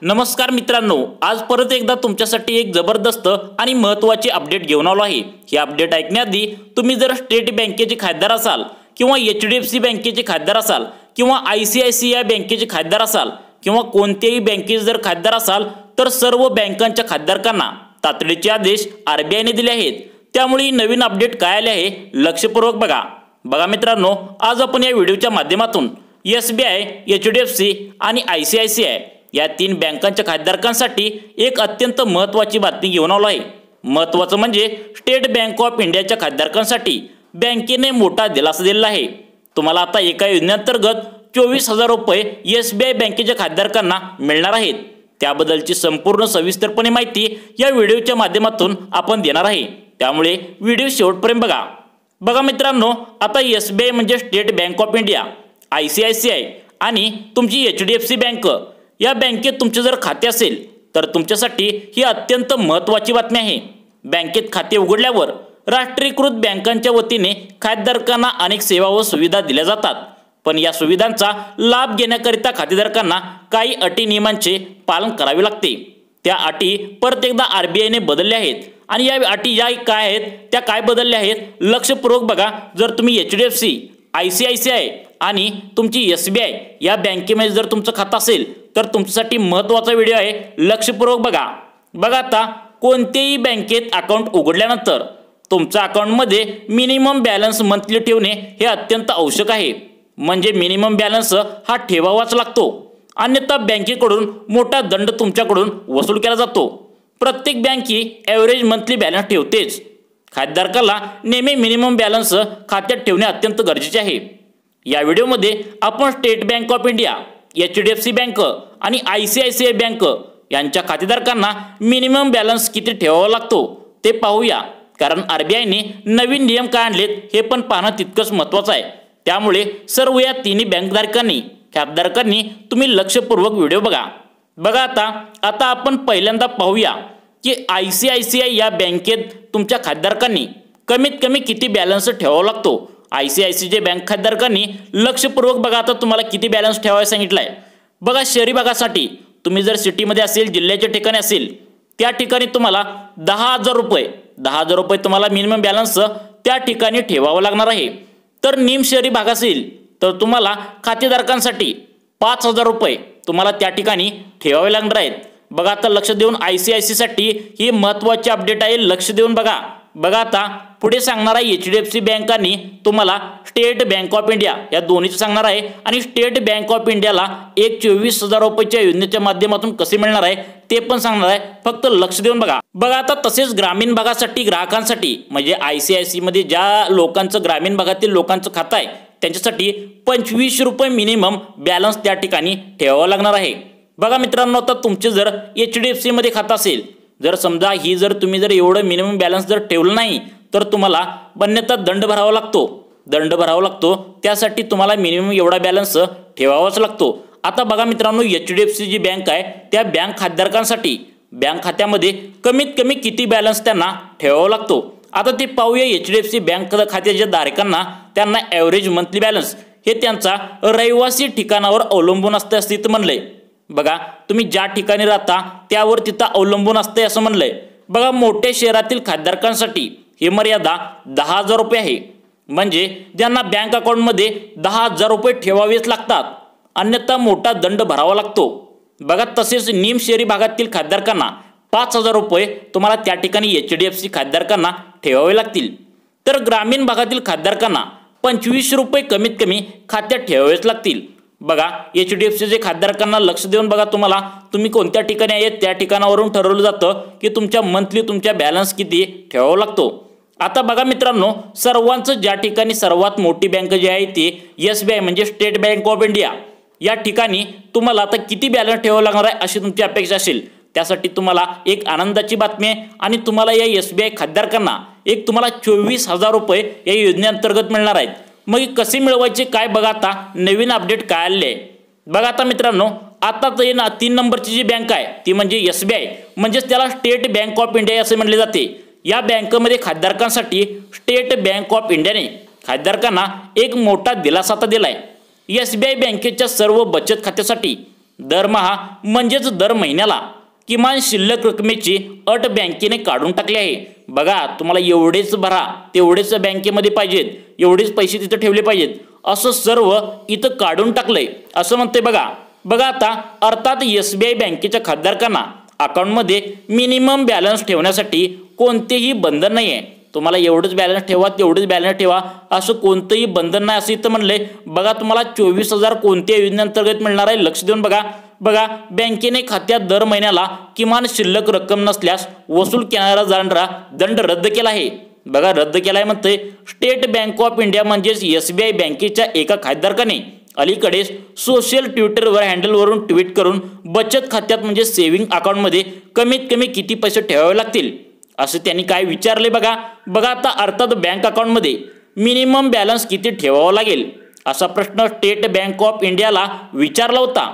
नमस्कार मित्रांनो, आज परत एकदा तुमच्यासाठी एक जबरदस्त आणि महत्त्वाची अपडेट घेऊन आलो आहे। ही अपडेट ऐकण्याआधी तुम्ही जर स्टेट बँकेचे खातेदार असाल किंवा HDFC बँकेचे खातेदार असाल किंवा ICICI बँकेचे खातेदार असाल किंवा कोणत्याही बँकेचे जर खातेदार असाल तर सर्व बँकांच्या खातेदारांना तातडीचे आदेश RBI ने दिले आहेत। त्यामुळे नवीन अपडेट काय आले आहे लक्षपूर्वक बघा मित्रांनो, आज आपण या व्हिडिओच्या माध्यमातून SBI, HDFC आणि ICICI या तीन बँकांच्या खातेदारांसाठी एक अत्यंत महत्त्वाची बातमी घेऊन आलो आहे। महत्त्वाचं म्हणजे स्टेट बँक ऑफ इंडियाच्या खातेदारांसाठी बँकेने मोठा दिलासा दिला आहे। तुम्हाला आता एका योजनेअंतर्गत 24,000 रुपये SBI बँकेच्या खातेदारांना मिळणार आहेत। त्याबद्दलची संपूर्ण सविस्तरपणे माहिती या व्हिडिओच्या माध्यमातून आपण देणार आहे, त्यामुळे व्हिडिओ शेवटपर्यंत बघा मित्रांनो, आता SBI म्हणजे state bank of India, ICICI आणि तुमची HDFC बँक या बँकेत तुमचे जर खाते असेल तर तुमच्यासाठी ही अत्यंत महत्त्वाची बातमी आहे। बँकेत खाते उघडल्यावर राष्ट्रीयकृत बँकांच्या वतीने खातेदारांना अनेक सेवा व सुविधा दिल्या जातात, पण या सुविधांचा लाभ घेण्याकरिता खातेदारांना काही अटी नियमांचे पालन करावे लागते। त्या अटी परत एकदा RBI ने बदलल्या आहेत आणि या अटी या काय आहेत त्या काय बदलल्या आहेत लक्षपूर्वक बघा। जर तुम्ही HDFC, ICICI आणि तुमची SBI या बँकेमध्ये जर तुमचं खातं असेल तर तुमच्यासाठी महत्त्वाचा व्हिडिओ आहे, लक्षपूर्वक बघा। आता कोणत्याही बँकेत अकाउंट उघडल्यानंतर तुमच्या अकाउंटमध्ये मिनिमम बॅलन्स मंथली ठेवणे हे अत्यंत आवश्यक आहे। म्हणजे मिनिमम बॅलन्स हा ठेवावाच लागतो, अन्यथा बँकेकडून मोठा दंड तुमच्याकडून वसूल केला जातो। प्रत्येक बँक ही ॲव्हरेज मंथली बॅलन्स ठेवतेच। खातेदाराला नेहमी मिनिमम बॅलन्स खात्यात ठेवणे अत्यंत गरजेचे आहे। या व्हिडिओमध्ये आपण state bank of India, HDFC bank आणि ICICI बँक यांच्या खातेदारांना मिनिमम बॅलन्स किती ठेवावा लागतो ते पाहूया, कारण RBI ने नवीन नियम काय आणलेत हे पण पाहणं तितकंच महत्त्वाचं आहे। त्यामुळे सर्व या तिन्ही बँकधारकांनी खातेदारांनी तुम्ही लक्षपूर्वक व्हिडिओ बघा। आता आपण पहिल्यांदा पाहूया की ICICI या बँकेत तुमच्या खातेदारांनी कमीत कमी किती बॅलन्स ठेवावा लागतो। ICICI बँक खातेदारांनी लक्षपूर्वक बघा, आता तुम्हाला किती बॅलन्स ठेवायला सांगितलंय बघा। शहरी भागासाठी तुम्ही जर सिटीमध्ये असेल, जिल्ह्याच्या ठिकाणी असेल, त्या ठिकाणी तुम्हाला 10,000 रुपये तुम्हाला मिनिमम बॅलन्स त्या ठिकाणी ठेवावं लागणार आहे। तर निम शहरी भाग असेल तर तुम्हाला खातेदारांसाठी 5,000 रुपये तुम्हाला त्या ठिकाणी ठेवावे लागणार आहेत। बघा आता लक्ष देऊन ICICI साठी ही महत्त्वाची अपडेट आहे, लक्ष देऊन बघा। आता पुढे सांगणार आहे HDFC बँकांनी तुम्हाला स्टेट बँक ऑफ इंडिया या दोन्हीचं सांगणार आहे आणि स्टेट बँक ऑफ इंडियाला एक 24,000 रुपयाच्या योजनेच्या माध्यमातून कसे मिळणार आहे ते पण सांगणार आहे, फक्त लक्ष देऊन बघा। आता तसेच ग्रामीण भागासाठी ग्राहकांसाठी म्हणजे ICICI मध्ये ज्या लोकांचं ग्रामीण भागातील लोकांचं खातं आहे त्यांच्यासाठी 25 रुपये मिनिमम बॅलन्स त्या ठिकाणी ठेवावं लागणार आहे। बघा मित्रांनो, आता तुमचे जर HDFC मध्ये खातं असेल, जर समजा तुम्ही जर एवढं मिनिमम बॅलन्स जर ठेवलं नाही तर तुम्हाला अन्यथा दंड भरावा लागतो। त्यासाठी तुम्हाला मिनिमम एवढा बॅलन्स ठेवावाच लागतो। आता बघा मित्रांनो, HDFC जी बँक आहे त्या बँक खातेदारांसाठी बँक खात्यामध्ये कमीत कमी किती बॅलन्स त्यांना ठेवावा लागतो आता ते पाहूया। HDFC बँक खात्याच्या धारकांना त्यांना ॲव्हरेज मंथली बॅलन्स हे त्यांचा रहिवासी ठिकाणावर अवलंबून असते असे इथं म्हणलंय। बघा, तुम्ही ज्या ठिकाणी राहता त्यावर तिथं अवलंबून असते असं म्हणलंय। बघा, मोठ्या शहरातील खातेदारांसाठी ही मर्यादा 10,000 रुपये आहे, म्हणजे ज्यांना बँक अकाउंटमध्ये 10,000 रुपये ठेवावेच लागतात, अन्यथा मोठा दंड भरावा लागतो। बघा, तसेच निम शहरी भागातील खातेदारांना 5,000 रुपये तुम्हाला त्या ठिकाणी HDFC खातेदारांना ठेवावे लागतील। तर ग्रामीण भागातील खातेदारांना 25 रुपये कमीत कमी खात्यात ठेवावेच लागतील। बघा, HDFCचे खातेदारांना लक्ष देऊन बघा, तुम्ही कोणत्या ठिकाणी आहेत त्या ठिकाणावरून ठरवलं जातं की तुमच्या मंथली तुमच्या बॅलन्स किती ठेवावा लागतो। आता बघा मित्रांनो, सर्वांचं ज्या ठिकाणी सर्वात मोठी बँक जी आहे ती SBI म्हणजे स्टेट बँक ऑफ इंडिया या ठिकाणी तुम्हाला आता किती बॅलन्स ठेवावं लागणार आहे अशी तुमची अपेक्षा असेल, त्यासाठी तुम्हाला एक आनंदाची बातमी आहे आणि तुम्हाला या SBI खातेदारांना एक तुम्हाला 24,000 रुपये या योजनेअंतर्गत मिळणार आहेत। मग कसे मिळवायचे काय बघा, आता नवीन अपडेट काय आले बघा। आता मित्रांनो, आता 3 नंबरची जी बँक आहे ती म्हणजे SBI, म्हणजेच त्याला स्टेट बँक ऑफ इंडिया असे म्हणले जाते। या बँकेमध्ये खातेदारांसाठी स्टेट बँक ऑफ इंडियाने खातेदारांना एक मोठा दिलासा दिलाय। SBI बँकेच्या सर्व बचत खात्यासाठी दरमहा म्हणजेच दर महिन्याला किमान शिल्लक रकमेची अट बँकेने काढून टाकली आहे। बघा तुम्हाला एवढेच भरा, तेवढेच बँकेमध्ये पाहिजेत, एवढेच पैसे तिथं ठेवले पाहिजेत असं सर्व इथं काढून टाकलंय असं म्हणते। बघा आता अर्थात SBI बँकेच्या खातेधारकांना अकाउंटमध्ये मिनिमम बॅलन्स ठेवण्यासाठी कोणतेही बंधन नाही आहे। तुम्हाला एवढंच बॅलन्स ठेवा, तेवढंच बॅलन्स ठेवा असं कोणतंही बंधन नाही असं इथं म्हणले। बघा तुम्हाला 24,000 कोणत्या योजनेअंतर्गत मिळणार आहे लक्ष देऊन बघा बँकेने खात्यात दर महिन्याला किमान शिल्लक रक्कम नसल्यास वसूल केला जाणारा दंड रद्द केला आहे। बघा रद्द केलाय म्हणते। स्टेट बँक ऑफ इंडिया म्हणजेच SBI बँकेच्या एका खातेधारकाने अलीकडेच सोशल ट्विटरवर हँडलवरून ट्विट करून बचत खात्यात म्हणजे सेव्हिंग अकाउंटमध्ये कमीत कमी किती पैसे ठेवावे लागतील असं त्यांनी काय विचारले। बघा आता अर्थात बँक अकाउंटमध्ये मिनिमम बॅलन्स किती ठेवावा लागेल असा प्रश्न स्टेट बँक ऑफ इंडियाला विचारला होता।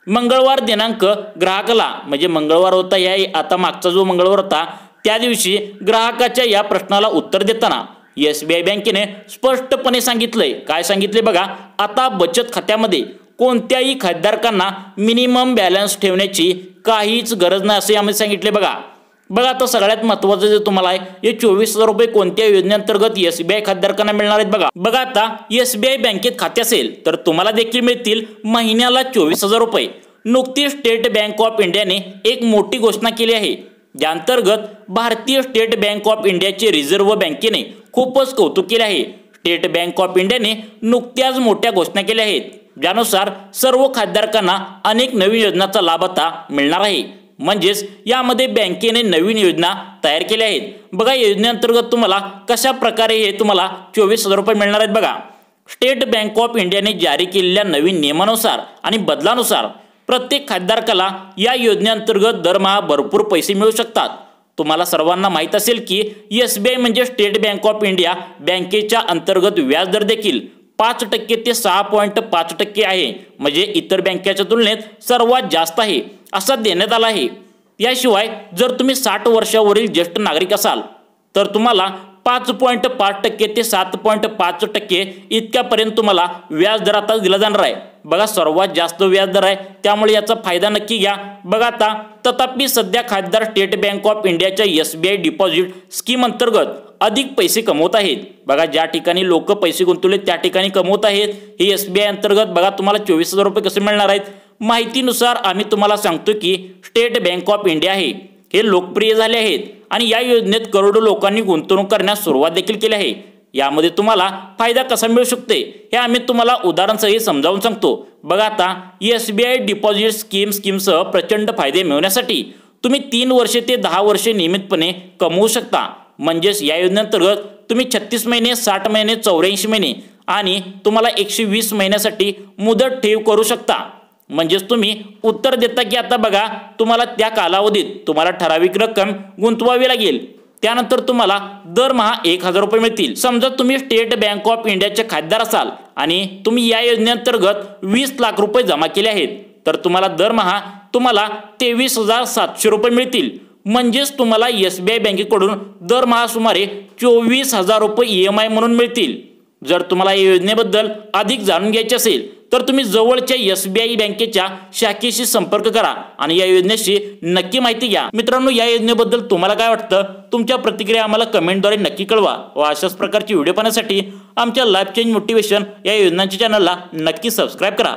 मंगळवार दिनांक ग्राहकाला म्हणजे मंगळवार होता या आता मागचा जो मंगळवार होता त्या दिवशी ग्राहकाच्या या प्रश्नाला उत्तर देताना SBI बँकेने स्पष्टपणे सांगितलंय। काय सांगितले बघा, आता बचत खात्यामध्ये कोणत्याही खातेधारकांना मिनिमम बॅलन्स ठेवण्याची काहीच गरज नाही असे आम्ही सांगितले। बघा आता सगळ्यात महत्त्वाचं जे तुम्हाला आहे हे 24,000 रुपये कोणत्या योजनेअंतर्गत SBI खातेधारकांना मिळणार आहेत। बघा आता SBI बँकेत खाते असेल तर तुम्हाला देखील मिळतील महिन्याला 24,000 रुपये। नुकतीच स्टेट बँक ऑफ इंडियाने एक मोठी घोषणा केली आहे ज्या अंतर्गत भारतीय स्टेट बँक ऑफ इंडियाचे रिझर्व्ह बँकेने खूपच कौतुक केले आहे। स्टेट बँक ऑफ इंडियाने नुकत्याच मोठ्या घोषणा केल्या आहेत ज्यानुसार सर्व खातेधारकांना अनेक नवीन योजनांचा लाभ आता मिळणार आहे। म्हणजेच यामध्ये बँकेने नवीन योजना तयार केल्या आहेत। बघा योजनेअंतर्गत तुम्हाला कशा प्रकारे हे तुम्हाला 24,000 रुपये मिळणार आहेत। बघा स्टेट बँक ऑफ इंडियाने जारी केलेल्या नवीन नियमानुसार आणि बदलानुसार प्रत्येक खातेधारकाला या योजनेअंतर्गत दरमहा भरपूर पैसे मिळू शकतात। तुम्हाला सर्वांना माहित असेल की SBI म्हणजे स्टेट बँक ऑफ इंडिया बँकेच्या अंतर्गत व्याजदर देखील 5% ते 6.5% आहे, म्हणजे इतर बँकेच्या तुलनेत सर्वात जास्त आहे असा देण्यात आला आहे। याशिवाय जर तुम्ही 60 वर्षावरील ज्येष्ठ नागरिक असाल तर तुम्हाला 5.5% ते 7.5% इतक्यापर्यंत तुम्हाला व्याजदर आता दिला जाणार आहे। बघा सर्वात जास्त व्याजदर आहे त्यामुळे याचा फायदा नक्की घ्या। बघा आता तथापि सध्या खातेदार स्टेट बँक ऑफ इंडियाच्या SBI डिपॉझिट स्कीम अंतर्गत अधिक पैसे कमवत आहेत। बघा ज्या ठिकाणी लोक पैसे गुंतवले त्या ठिकाणी कमवत आहेत। हे SBI अंतर्गत बघा तुम्हाला 24,000 रुपये कसे मिळणार आहेत। माहितीनुसार आम्ही तुम्हाला सांगतो की स्टेट बँक ऑफ इंडिया हे लोकप्रिय झाले आहेत आणि या योजनेत करोडो लोकांनी गुंतवणूक करण्यास सुरुवात देखील केली आहे। यामध्ये तुम्हाला फायदा कसा मिळू शकते हे आम्ही तुम्हाला उदाहरणासह समजावून सांगतो। बघा आता SBI डिपॉझिट स्कीमसह प्रचंड फायदे मिळवण्यासाठी तुम्ही 3 वर्षे ते 10 वर्षे नियमितपणे कमवू शकता। म्हणजेच या योजनेअंतर्गत तुम्ही 36 महिने, 60 महिने, 84 महिने आणि तुम्हाला 120 महिन्यासाठी मुदत ठेव करू शकता। म्हणजेच तुम्ही उत्तर देता की आता बघा तुम्हाला त्या कालावधीत तुम्हाला ठराविक रक्कम गुंतवावी लागेल, त्यानंतर तुम्हाला दरमहा 1,000 रुपये मिळतील। समजा तुम्ही स्टेट बँक ऑफ इंडियाचे खातेदार असाल आणि तुम्ही या योजनेअंतर्गत 20 लाख रुपये जमा केले आहेत तर तुम्हाला दरमहा 23,700 रुपये मिळतील। म्हणजेच तुम्हाला SBI बँकेकडून दरमहा सुमारे 24,000 रुपये EMI म्हणून मिळतील। जर तुम्हाला या योजनेबद्दल अधिक जाणून घ्यायचे असेल तर तुम्ही जवळच्या SBI बँकेच्या शाखेशी संपर्क करा आणि या योजनेची नक्की माहिती घ्या। मित्रांनो या योजनेबद्दल तुम्हाला काय वाटतं तुमच्या प्रतिक्रिया आम्हाला कमेंटद्वारे नक्की कळवा व अशाच प्रकारची व्हिडिओ पाहण्यासाठी आमच्या लाईफ चेंज मोटिवेशन या योजनांच्या चॅनलला नक्की सबस्क्राइब करा।